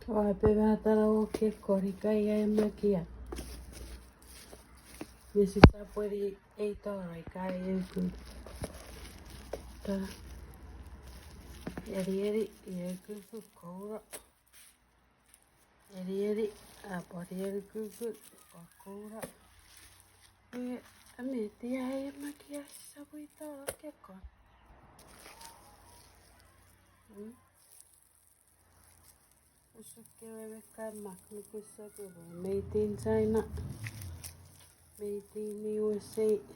Vai pevää täällä o kekkori kai ja mäkiä. Ja sit sä puoli ei torai kai ei kyllä. Tää. Eri ei kyllä sun koura. Eri pari eri kyllä sun koura. Me tiedä ei mäkiä sä voi täällä kekkori. Usukkele maknikissa kyllä meitin saina. Meitin USA.